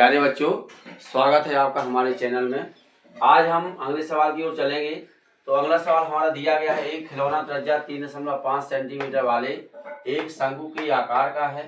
प्यारे बच्चों, स्वागत है आपका हमारे चैनल में। आज हम अगले सवाल की ओर चलेंगे। तो अगला सवाल हमारा दिया गया है, एक खिलौना त्रिज्या 3.5 सेंटीमीटर वाले एक शंकु के आकार का है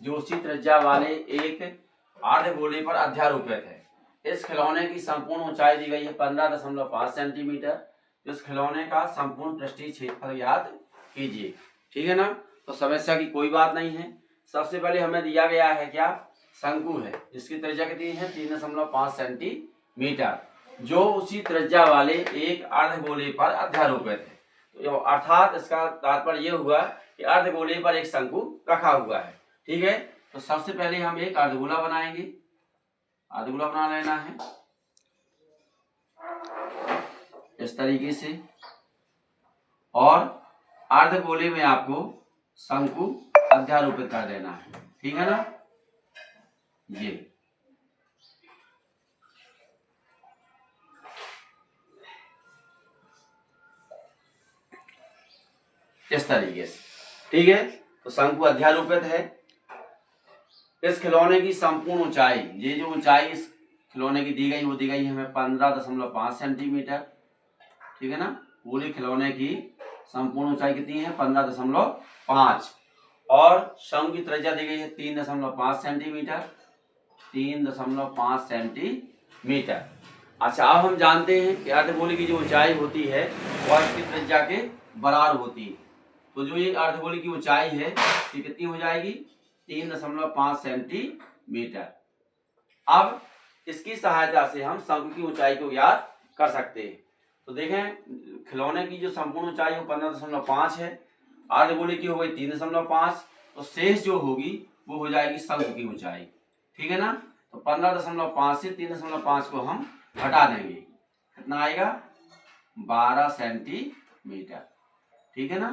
जो उसी त्रिज्या वाले एक अर्धगोले पर अध्यारोपित है। इस खिलौने की संपूर्ण ऊंचाई दी गई है 15.5 सेंटीमीटर। इस खिलौने का संपूर्ण पृष्ठीय क्षेत्रफल ज्ञात कीजिए। ठीक है ना। तो समस्या की कोई बात नहीं है। सबसे पहले हमें दिया गया है क्या, शंकु है जिसकी त्रिज्या कितनी है 3.5 सेंटीमीटर, जो उसी त्रिज्या वाले एक अर्धगोले पर अध्यारोपित है। तो अर्थात इसका तात्पर्य यह हुआ कि अर्धगोले पर एक शंकु रखा हुआ है। ठीक है। तो सबसे पहले हम एक अर्धगोला बनाएंगे। अर्धगोला बना लेना है इस तरीके से, और अर्धगोले में आपको शंकु अध्यारोपित कर देना है। ठीक है ना। ये इस तरीके से। ठीक है। तो शंकु अध्यारोपित है। इस खिलौने की संपूर्ण ऊंचाई, ये जो ऊंचाई इस खिलौने की दी गई वो दी गई है हमें 15.5 सेंटीमीटर। ठीक है ना। पूरे खिलौने की संपूर्ण ऊंचाई कितनी है 15.5, और शंकु की त्रिज्या दी गई है 3.5 सेंटीमीटर। 3.5 सेंटीमीटर। अच्छा, अब हम जानते हैं कि अर्धगोले की जो ऊंचाई होती है वह इसकी त्रिज्या के बराबर होती है। तो जो ये अर्धगोले की ऊंचाई है ये कितनी हो जाएगी 3.5 सेंटीमीटर। अब इसकी सहायता से हम शंकु की ऊंचाई को ज्ञात कर सकते हैं। तो देखें, खिलौने की जो संपूर्ण ऊंचाई है 15.5 है, अर्धगोले की हो गई 3.5, तो शेष जो होगी वो हो जाएगी शंकु की ऊंचाई। ठीक है ना। तो 15.5 से 3.5 को हम हटा देंगे, कितना आएगा 12 सेंटीमीटर। ठीक है ना।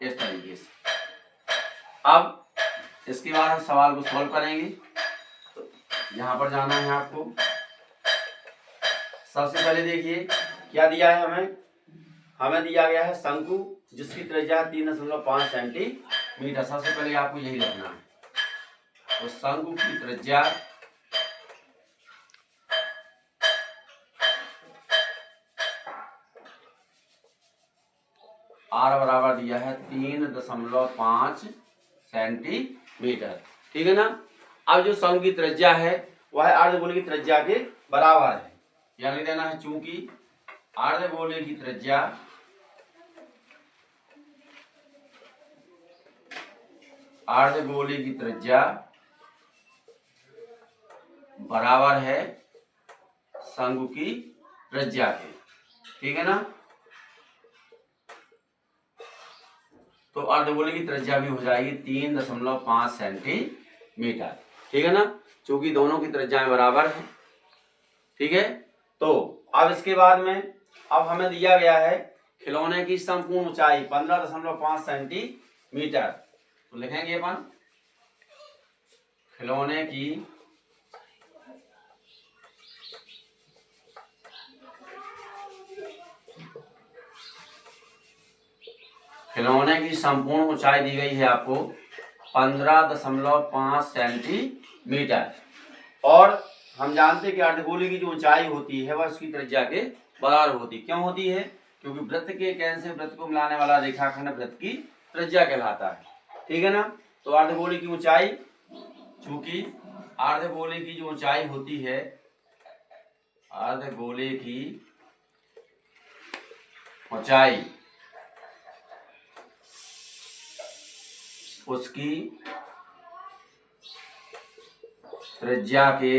इस तरीके से। अब इसके बाद हम सवाल को सॉल्व करेंगे। तो यहाँ पर जाना है आपको। सबसे पहले देखिए क्या दिया है हमें दिया गया है शंकु जिसकी त्रिज्या 3.5 सेंटीमीटर। सबसे पहले आपको यही लिखना है। तो शंकु की त्रिज्या R बराबर दिया है 3.5 सेंटीमीटर। ठीक है ना। अब जो शंकु की त्रिज्या है वह अर्धगोले की त्रिज्या के बराबर है। यह लिख देना है, चूंकि अर्धगोले की त्रिज्या बराबर है शंकु की त्रिज्या के। ठीक है ना। तो अर्धगोले की त्रिज्या भी हो जाएगी 3.5 सेंटीमीटर। ठीक है ना, क्योंकि दोनों की त्रिज्याएं बराबर हैं। ठीक है। तो अब इसके बाद में अब हमें दिया गया है खिलौने की संपूर्ण ऊंचाई 15.5 सेंटीमीटर। तो लिखेंगे अपन खिलौने की संपूर्ण ऊंचाई दी गई है आपको 15.5 सेंटीमीटर। और हम जानते हैं कि अर्धगोले की जो ऊंचाई होती है वह उसकी त्रिज्या के बराबर होती है। क्यों होती है? क्योंकि वृत्त के केंद्र से वृत्त को मिलाने वाला रेखाखंड वृत्त की त्रिज्या कहलाता है। ठीक है ना। तो अर्धगोले की ऊंचाई, चूंकि अर्धगोले की जो ऊंचाई होती है, अर्धगोले की ऊंचाई उसकी त्रिज्या के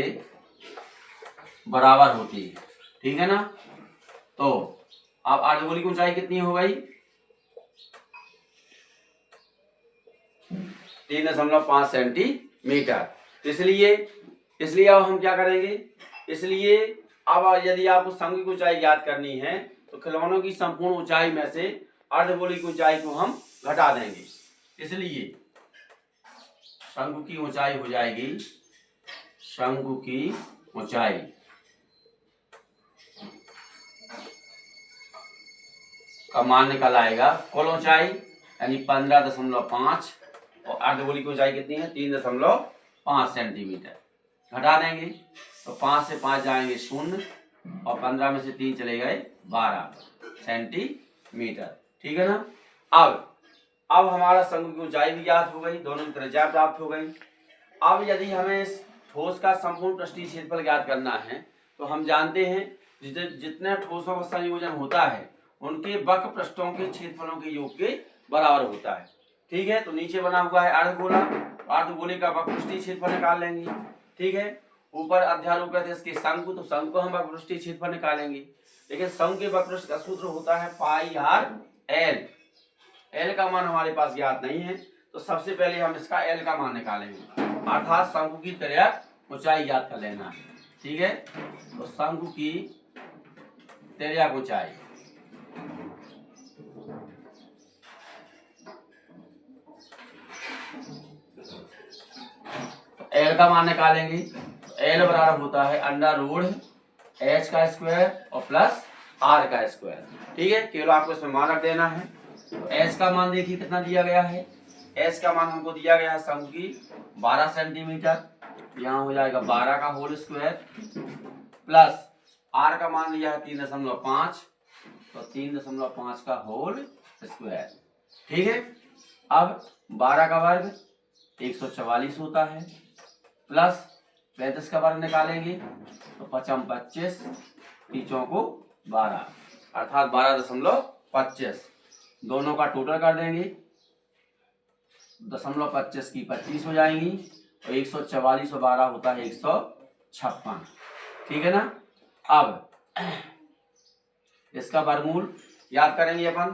बराबर होती है। ठीक है ना। तो अब अर्धगोले की ऊंचाई कितनी हो गई 3.5 सेंटीमीटर। इसलिए अब हम क्या करेंगे, इसलिए अब यदि आपको शंकु की ऊंचाई ज्ञात करनी है तो खिलौनों की संपूर्ण ऊंचाई में से अर्धगोले की ऊंचाई को हम घटा देंगे। इसलिए शंकु की ऊंचाई हो जाएगी, शंकु की ऊंचाई का मान निकल आएगा कुल ऊंचाई यानी 15.5, और अर्धगोले की ऊंचाई कितनी है 3.5 सेंटीमीटर। घटा देंगे तो 5 से 5 जाएंगे 0 और 15 में से 3 चले गए 12 सेंटीमीटर। ठीक है ना। अब हमारा शंकु की ऊंचाई भी ज्ञात हो गई, दोनों की त्रिज्या प्राप्त हो गई। अब यदि हमें इस ठोस का संपूर्ण पृष्ठीय क्षेत्रफल ज्ञात करना है तो हम जानते हैं जितने ठोसों का संयोजन होता है उनके वक्र पृष्ठों के क्षेत्रफलों के योग के बराबर होता है। ठीक है, तो नीचे बना हुआ है अर्धगोला, अर्धगोले का वक्र पृष्ठीय क्षेत्रफल निकाल लेंगे। ठीक है, ऊपर अध्यारोपित है इसके शंकु, तो शंकु हम वक्र पृष्ठीय क्षेत्रफल निकालेंगे। लेकिन शंकु के वक्र पृष्ठ का सूत्र होता है पाई आर एल। एल का मान हमारे पास ज्ञात नहीं है, तो सबसे पहले हम इसका एल का मान निकालेंगे, अर्थात शंकु की त्रिज्या ऊंचाई ज्ञात कर लेना है। ठीक है, तो शंकु की त्रिज्या ऊंचाई एल का मान निकालेंगे। एल बराबर होता है √h का स्क्वायर और प्लस r का स्क्वायर। ठीक है, केवल आपको इसमें मान रख देना है। तो h का मान देखिए कितना दिया गया है, h का मान हमको दिया गया है शंकु की 12 सेंटीमीटर, यहाँ हो जाएगा 12 का होल स्क्वायर प्लस r का मान लिया है 3.5, तो 3.5 का होल स्क्वायर। ठीक है, अब 12 का वर्ग 144 होता है प्लस 35 का वर्ग निकालेंगे तो 5 25, 3 को 12 अर्थात 12.25, दोनों का टोटल कर देंगे, 0.25 की 25 हो जाएंगी और 144 और 12 होता है 156। ठीक है ना। अब इसका वर्गमूल याद करेंगे अपन,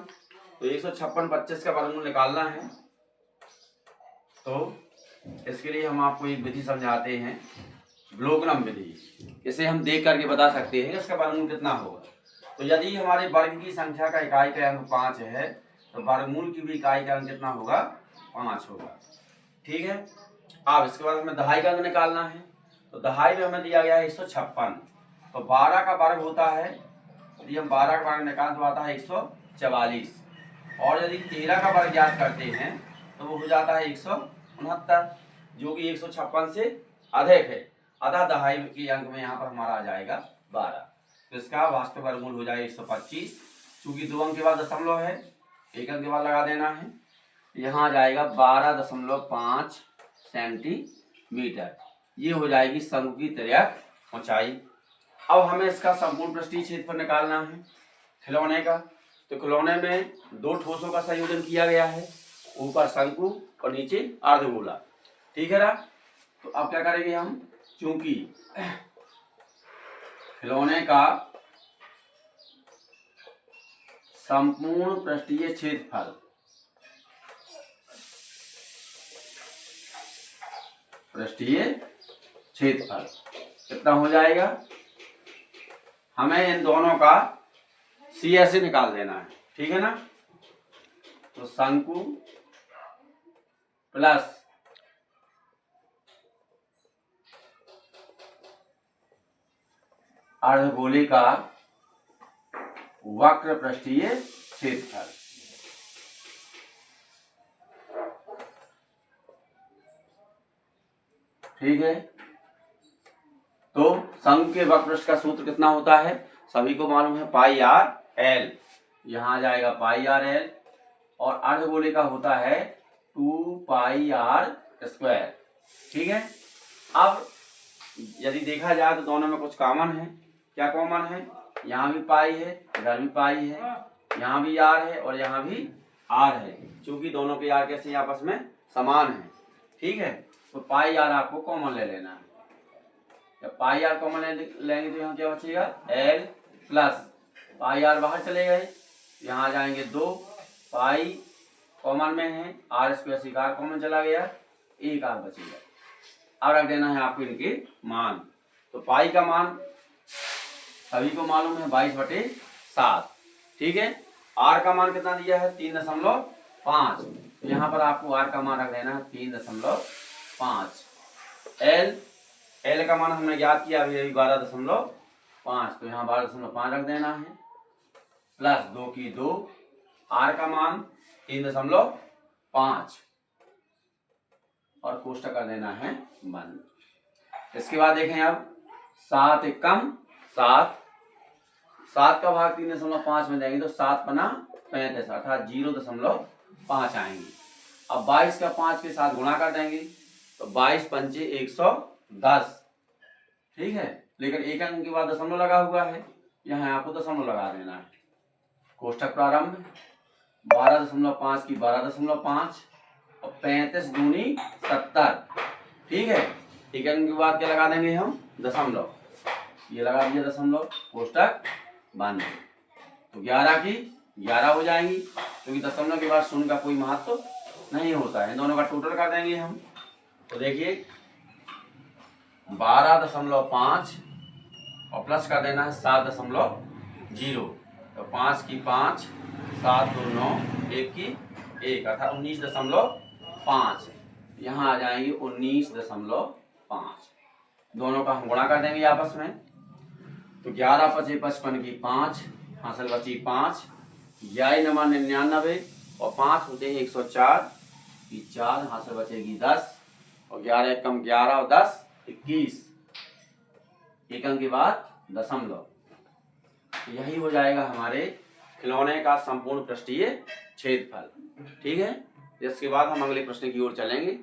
तो 156 25 का वर्गमूल निकालना है। तो इसके लिए हम आपको एक विधि समझाते हैं, ब्लोगनम विधि। इसे हम देख करके बता सकते हैं इसका वर्गमूल कितना होगा। तो यदि हमारे वर्ग की संख्या का इकाई का अंक 5 है तो वर्गमूल की भी इकाई का अंक कितना होगा, 5 होगा। ठीक है, अब इसके बाद हमें दहाई का अंक निकालना है। तो दहाई में हमें दिया गया है 156, तो 12 का वर्ग होता है, यदि हम 12 का वर्ग निकाल तो आता है 144, और यदि 13 का वर्ग ज्ञात करते हैं तो वो हो जाता है 169, जो कि 156 से अधिक है। अतः दहाई के अंक में यहाँ पर हमारा आ जाएगा 12, तो इसका वास्तविक वर्गमूल हो जाएगा 125। चूंकि 2 अंक के बाद दशमलव है, 1 अंक के बाद लगा देना है, यहाँ आ जाएगा 12.5 सेंटीमीटर। ये हो जाएगी शंकु की त्रिज्या ऊंचाई। अब हमें इसका संपूर्ण पृष्ठीय क्षेत्रफल निकालना है खिलौने का। तो खिलौने में 2 ठोसों का संयोजन किया गया है, ऊपर शंकु और नीचे अर्धगोला। ठीक है ना। तो अब क्या करेंगे हम, चूंकि खिलौने का संपूर्ण पृष्ठीय क्षेत्रफल कितना हो जाएगा, हमें इन दोनों का CSA निकाल देना है। ठीक है ना। तो शंकु प्लस अर्धगोले का वक्र पृष्ठीय क्षेत्रफल। ठीक है, तो शंकु के वक्र पृष्ठ का सूत्र कितना होता है, सभी को मालूम है, पाई आर एल। यहाँ आ जाएगा पाई आर एल, और अर्धगोले का होता है 2 पाई आर स्क्वायर। ठीक है, अब यदि देखा जाए तो दोनों में कुछ कॉमन है। क्या कॉमन है, यहाँ भी पाई है, इधर भी पाई है, यहाँ भी आर है और यहाँ भी आर है, क्योंकि दोनों के आर कैसे आपस में समान है। ठीक है, तो पाई आर आपको कॉमन ले लेना है। जब पाई आर कॉमन लेंगे तो यहाँ क्या बचेगा, एल प्लस पाई आर बाहर चले गए, यहाँ आ जाएंगे 2 पाई कॉमन में है, आर स्क्वायर से आर कॉमन चला गया, एक आर बचेगा। अब रख देना है आपको इनके मान। तो पाई का मान सभी को मालूम है 22/7। ठीक है, आर का मान कितना दिया है 3.5, तो यहाँ पर आपको आर का मान रख देना है 3.5। एल का मान हमने ज्ञात किया अभी 12.5, तो यहाँ 12.5 रख देना है, प्लस 2 की 2, आर का मान 3.5 और कोष्टक कर देना है बंद। इसके बाद देखें अब 7 एकम 7, 7 का भाग 3.5 में देंगे तो 7 बना 35 अर्थात 0.5 आएंगे। अब 22 का 5 के साथ गुणा कर देंगे तो 22 पंचे 110, ठीक है। लेकिन एक अंक के बाद दशमलव लगा हुआ है, यहाँ आपको दशमलव लगा देना है। कोष्ठक प्रारंभ 12.5 की 12.5 और 35 दूनी 70, ठीक है। एक अंक के बाद क्या लगा देंगे हम, दशमलव, ये लगा दिया दशमलव, कोष्ठक बंद। तो 11 की 11 हो जाएंगी, क्योंकि दशमलव के बाद शून्य का कोई महत्व नहीं होता है। दोनों का टोटल कर देंगे हम, तो देखिए 12.5 और प्लस कर देना है 7.0, तो 5 की 5, 7 2 9, 1 की 1 अर्थात 19.5, यहाँ आ जाएंगे 19.5। दोनों का हम गुणा कर देंगे आपस में, तो 11 पचे 55 की 5, हासिल बची 5, 11 नमा 99 और 5 होते हैं 104 की 4, हासिल बचेगी 10 और 11 एकम 11 और 10 21, एक अंक के बाद दशमलव। यही हो जाएगा हमारे खिलौने का संपूर्ण पृष्ठीय क्षेत्रफल, ठीक है। इसके बाद हम अगले प्रश्न की ओर चलेंगे।